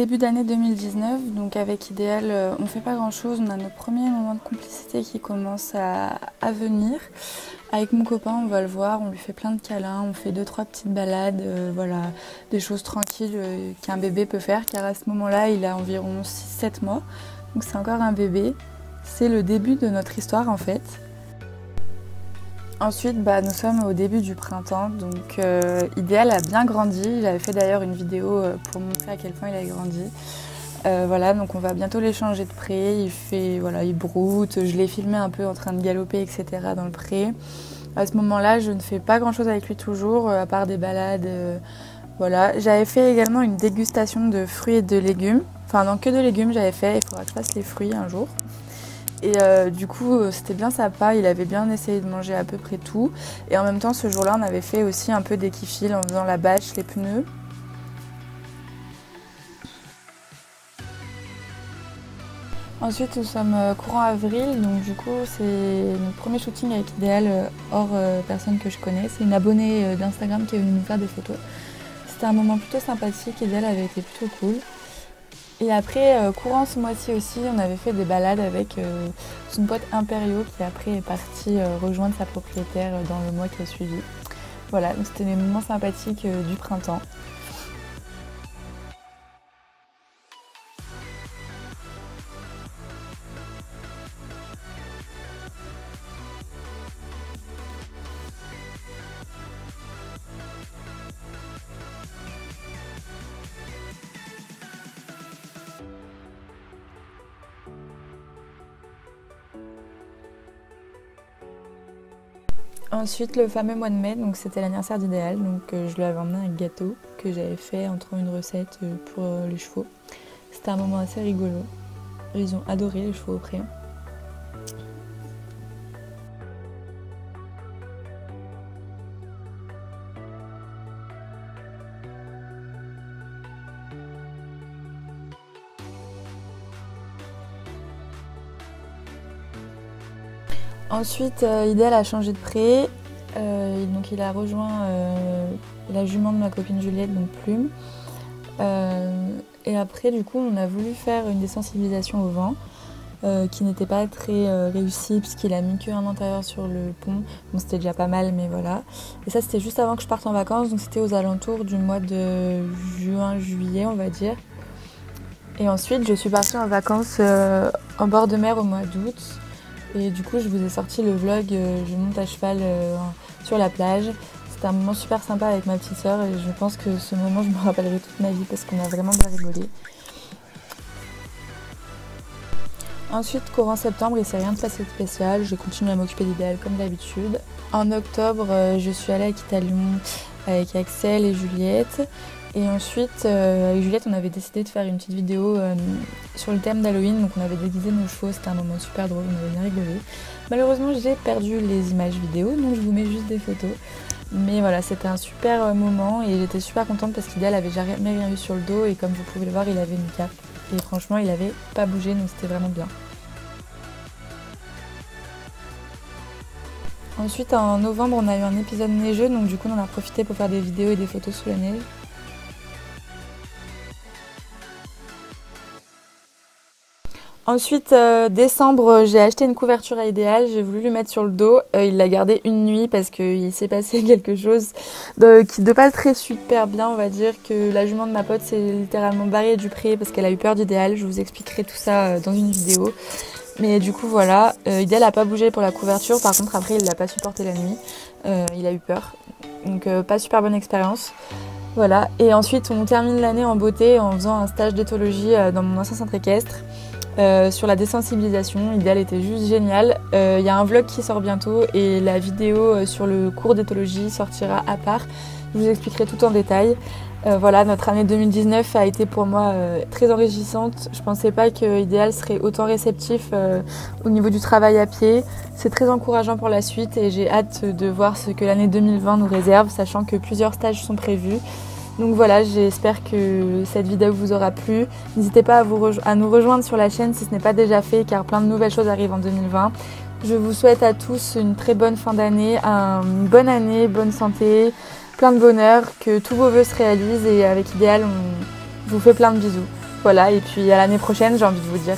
début d'année 2019, donc avec Idéal, on fait pas grand chose, on a nos premiers moments de complicité qui commencent à venir. Avec mon copain, on va le voir, on lui fait plein de câlins, on fait 2-3 petites balades, voilà, des choses tranquilles qu'un bébé peut faire, car à ce moment-là, il a environ 6-7 mois, donc c'est encore un bébé. C'est le début de notre histoire en fait. Ensuite, nous sommes au début du printemps, donc Idéal a bien grandi. J'avais fait d'ailleurs une vidéo pour montrer à quel point il a grandi. Voilà, donc on va bientôt les changer de pré. Il broute, je l'ai filmé un peu en train de galoper, etc. dans le pré. À ce moment-là, je ne fais pas grand-chose avec lui toujours, à part des balades. Voilà. J'avais fait également une dégustation de fruits et de légumes. Enfin, non, que de légumes j'avais fait. Il faudra que je fasse les fruits un jour. Et du coup, c'était bien sympa, il avait bien essayé de manger à peu près tout. Et en même temps, ce jour-là, on avait fait aussi un peu d'équifil en faisant la bâche, les pneus. Ensuite, nous sommes courant avril, donc du coup, c'est notre premier shooting avec Idéal, hors personne que je connais. C'est une abonnée d'Instagram qui est venue nous faire des photos. C'était un moment plutôt sympathique, Idéal avait été plutôt cool. Et après, courant ce mois-ci aussi, on avait fait des balades avec son pote Imperio qui après est parti rejoindre sa propriétaire dans le mois qui a suivi. Voilà, donc c'était des moments sympathiques du printemps. Ensuite, le fameux mois de mai, donc c'était l'anniversaire d'Idéal, donc je lui avais emmené un gâteau que j'avais fait en trouvant une recette pour les chevaux. C'était un moment assez rigolo. Ils ont adoré les chevaux au pré. Ensuite, Idéal a changé de pré, donc il a rejoint la jument de ma copine Juliette, donc Plume. Et après, du coup, on a voulu faire une désensibilisation au vent, qui n'était pas très réussie, puisqu'il a mis qu'un intérieur sur le pont. Bon, c'était déjà pas mal, mais voilà. Et ça, c'était juste avant que je parte en vacances, donc c'était aux alentours du mois de juin-juillet, on va dire. Et ensuite, je suis partie en vacances en bord de mer au mois d'août. Et du coup, je vous ai sorti le vlog, je monte à cheval sur la plage. C'était un moment super sympa avec ma petite sœur et je pense que ce moment, je me rappellerai toute ma vie parce qu'on a vraiment bien rigolé. Ensuite, courant septembre, il ne s'est rien de passé de spécial. J'ai continué à m'occuper d'Idéal comme d'habitude. En octobre, je suis allée à Kitalion avec Axel et Juliette. Et ensuite, avec Juliette, on avait décidé de faire une petite vidéo sur le thème d'Halloween. Donc on avait déguisé nos chevaux, c'était un moment super drôle, on avait bien rigolé. Malheureusement, j'ai perdu les images vidéo, donc je vous mets juste des photos. Mais voilà, c'était un super moment et j'étais super contente parce qu'Idéal avait jamais rien eu sur le dos. Et comme vous pouvez le voir, il avait une cape. Et franchement, il avait pas bougé, donc c'était vraiment bien. Ensuite, en novembre, on a eu un épisode neigeux, donc du coup, on en a profité pour faire des vidéos et des photos sous la neige. Ensuite, décembre, j'ai acheté une couverture à Idéal, j'ai voulu lui mettre sur le dos. Il l'a gardée une nuit parce qu'il s'est passé quelque chose qui de pas très super bien, on va dire, que la jument de ma pote s'est littéralement barrée du pré parce qu'elle a eu peur d'Idéal. Je vous expliquerai tout ça dans une vidéo. Mais du coup, voilà, Idéal n'a pas bougé pour la couverture. Par contre, après, il l'a pas supporté la nuit. Il a eu peur. Donc, pas super bonne expérience. Voilà. Et ensuite, on termine l'année en beauté en faisant un stage d'éthologie dans mon ancien centre équestre. Sur la désensibilisation, Idéal était juste génial. Il y a un vlog qui sort bientôt et la vidéo sur le cours d'éthologie sortira à part. Je vous expliquerai tout en détail. Voilà, notre année 2019 a été pour moi très enrichissante. Je pensais pas que Idéal serait autant réceptif au niveau du travail à pied. C'est très encourageant pour la suite et j'ai hâte de voir ce que l'année 2020 nous réserve, sachant que plusieurs stages sont prévus. Donc voilà, j'espère que cette vidéo vous aura plu. N'hésitez pas à nous rejoindre sur la chaîne si ce n'est pas déjà fait, car plein de nouvelles choses arrivent en 2020. Je vous souhaite à tous une très bonne fin d'année, une bonne année, bonne santé, plein de bonheur, que tous vos vœux se réalisent et avec Idéal, je vous fais plein de bisous. voilà, et puis à l'année prochaine, j'ai envie de vous dire.